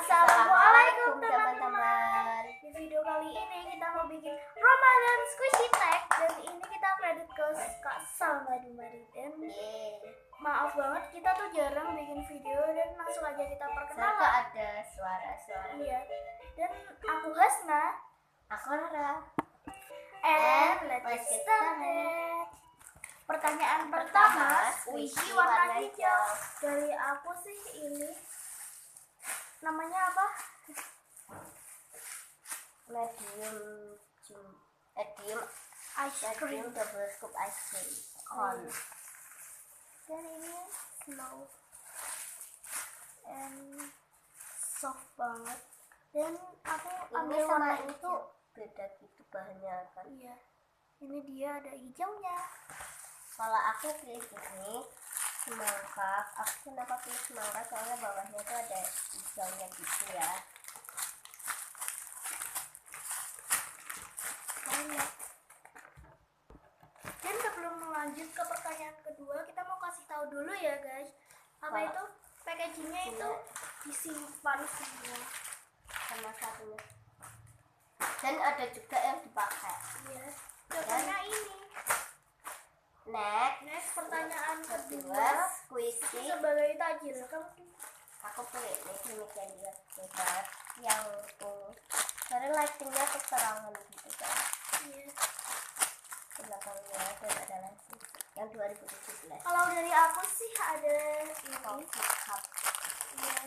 Assalamualaikum teman-teman. Di video kali ini kita mau bikin Ramadan squishy tag dan ini kita kredit ke Kak Salma Dumari. Dan maaf banget kita tuh jarang bikin video dan langsung aja kita perkenalan. Ada suara-suara. Iya. Dan aku Hasna, Aku Rara. and let's get started. Pertanyaan pertama, squishy warna hijau. Dari aku sih ini namanya apa? Medium Ice cream. double scoop ice cream cone. Dan ini slow and soft banget. Dan aku ambil Ini warna sama ini itu. tuh beda gitu bahannya kan. Iya. Ini dia ada hijaunya. Kalau aku pilih ini semangka. Aku kenapa pilih semangka? Soalnya bawahnya tuh ada hijaunya gitu ya. Dan sebelum lanjut ke pertanyaan kedua, kita mau kasih tahu dulu ya guys. Apa itu packagingnya itu disimpan semua. Sama satunya. Dan ada juga yang dipakai. Iya. Contohnya ini. Next, Pertanyaan kedua kedua. squishy. Sebagai tajil, kamu Aku pilih ini demikian dia hebat yang karena lightingnya keterangan gitu kan. iya. Belakangnya dan ada lagi yang 2017 Kalau dari aku sih ada ini. coffee cup. Iya.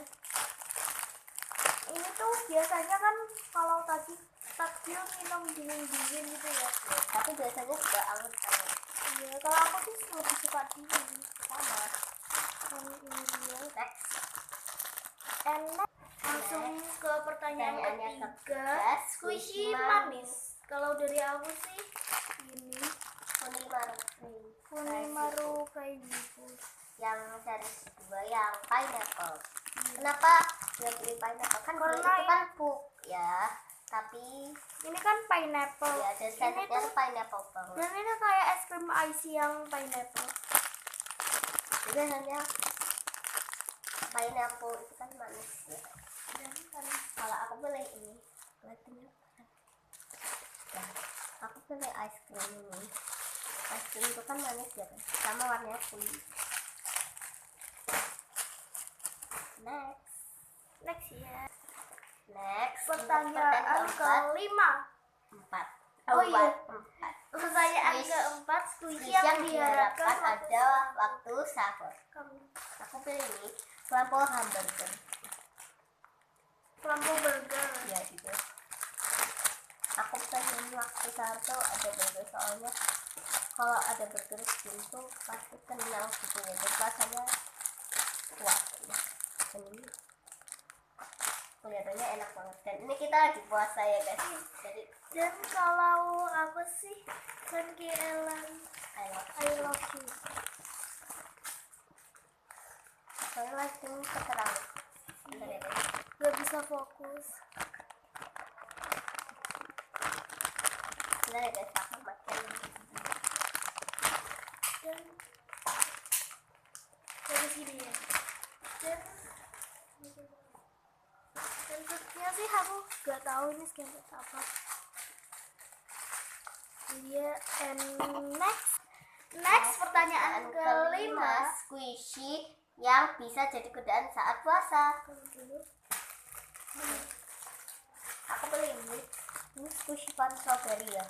Ini tuh biasanya kan kalau takjil minum dingin-dingin gitu ya. Ya, tapi biasanya juga anget-anget Iya, kalau aku sih lebih suka dingin. sama. Dan ini dia. Next, Enak. Langsung ke pertanyaan pertanyaannya ketiga. ketiga, Squishy manis. Kalau dari aku sih ini Funimaru kayak gitu. yang series kedua yang pineapple. Kenapa dia pilih pineapple? Kan Karena itu kan puk ya, tapi Ini kan pineapple. ya ada Ini serisnya tuh tuh pineapple banget. dan ini kayak es krim icy yang pineapple. Jadi hanya pineapple itu kan manis ya. Dan kan Kalau aku pilih ini, lightingnya nah, aku pilih ice cream ini. Ice cream itu kan manis ya kan, sama warnanya kuning. next ya. Next, Pertanyaan kelima. empat. Oh iya. Empat. Pertanyaan Squish. keempat, squishy Yang yang diharapkan ada waktu sahur. kamu. Aku pilih ini, crumble hamburger. Lampu burger. Ya gitu. Aku pengen waktu sahur tuh ada burger soalnya kalau ada burger gitu pasti kenyang gitu ya. Dan rasanya kuat. Dan ini kelihatannya enak banget. Dan ini kita lagi puasa ya guys. Jadi Dan kalau aku sih Sanki Ellen I love you. soalnya lighting keterang. Bentar ya guys. Gak bisa fokus. Bentar ya guys, aku makan. Dan dari sini ya. Dan seterusnya sih aku gak tahu ini skin apa. Iya, and next pertanyaan kelima. Squishy yang bisa jadi godaan saat puasa. Aku beli ini squishy pan strawberry ya.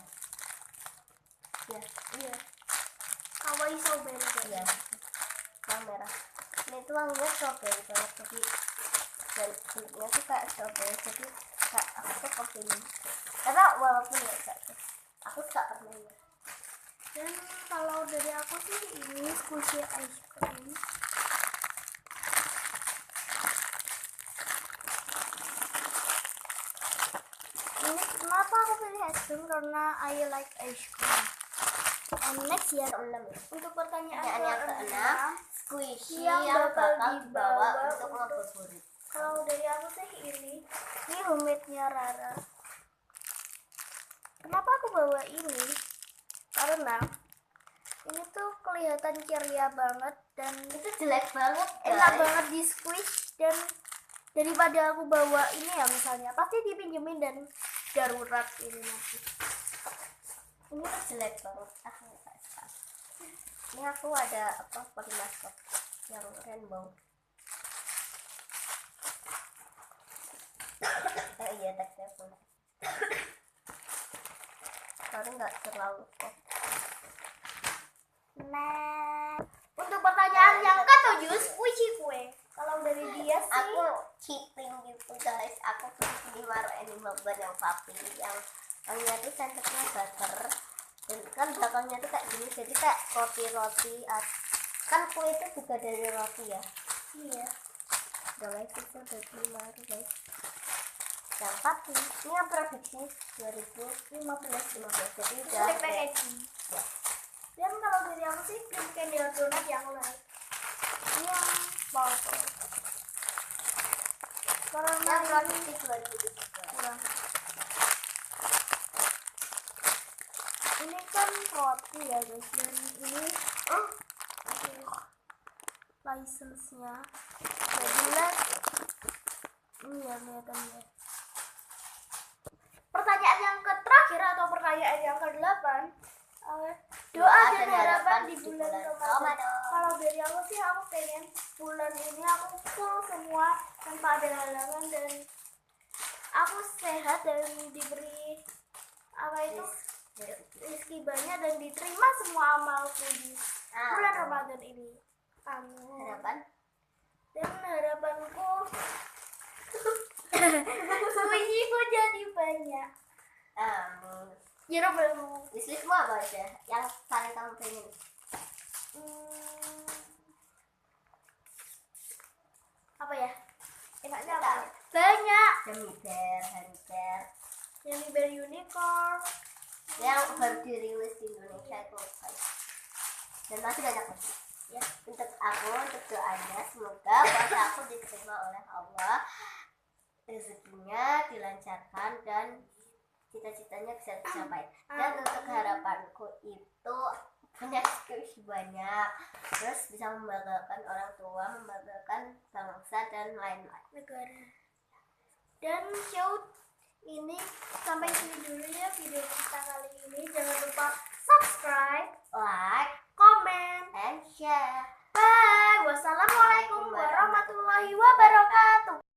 Ya, Iya. Kawaii strawberry iya. Yang merah. Ini tuh wanginya strawberry banget, jadi dan kulitnya tuh kayak strawberry, jadi kayak aku tuh kepingin. Karena walaupun ya enggak, aku suka permennya. Dan kalau dari aku sih ini squishy ice cream. Ini kenapa aku pilih ice cream karena I like ice cream. And next ya, untuk pertanyaan Yang keenam, keenam, squishy yang yang bakal bakal dibawa dibawa untuk untuk- ngabuburit. kalau dari aku sih ini homemade-nya Rara. Kenapa aku bawa ini? Karena ini tuh kelihatan ceria banget dan Itu jelek banget enak guys. banget di squish dan daripada aku bawa ini ya misalnya pasti dipinjemin dan darurat ini nanti. Ini tuh jelek banget. Nggak suka. Ini aku ada apa polimasker yang rainbow. Oh iya, teksnya pun. Tapi nggak terlalu kok. Nah, untuk pertanyaan yang ketujuh, squishy kue. Kalau dari dia sih, Aku cheating gitu guys. Aku tuh di Maro Animal Bar yang papi yang tuh senternya butter. Dan kan belakangnya tuh kayak gini, jadi kayak roti-roti. Kan kue itu juga dari roti ya. iya. Guys, itu dari Maro guys. Yang papi. Ini yang produksi 2015. Jadi udah Pakai packaging. ya. Dan kalau dari aku sih, cream candy donat yang light. Ini yang powerful. Kalau Yang yang produksi 2017. kurang. Ini kan roti ya guys, dan ini license-nya. Jadi ini ya kelihatannya. Pertanyaan yang terakhir atau pertanyaan yang ke-8, doa dan harapan di bulan Ramadan. Kalau dari aku sih, aku pengen bulan ini aku full semua tanpa ada halangan dan aku sehat dan diberi apa itu rezeki banyak dan diterima semua amalku di bulan Ramadan ini. Amin. Harapan? Dan harapanku squishy-ku jadi banyak. Jeruk belum. Wishlistmu apa aja yang paling kamu pengen? Apa ya? Enaknya apa? Banyak. Gummy bear, honey bear, Yang Bear Unicorn. yang baru dirilis di Indonesia itu guys. Dan masih banyak lagi. Ya, untuk doanya semoga puasa aku diterima oleh Allah, rezekinya dilancarkan dan cita-citanya bisa tercapai. Dan untuk harapanku itu punya skills banyak, terus bisa membanggakan orang tua, membanggakan bangsa dan lain-lain. Negara. Dan show ini sampai sini dulu ya video kita kali ini. Jangan lupa subscribe, Like, comment, and share. bye. Wassalamualaikum warahmatullahi wabarakatuh.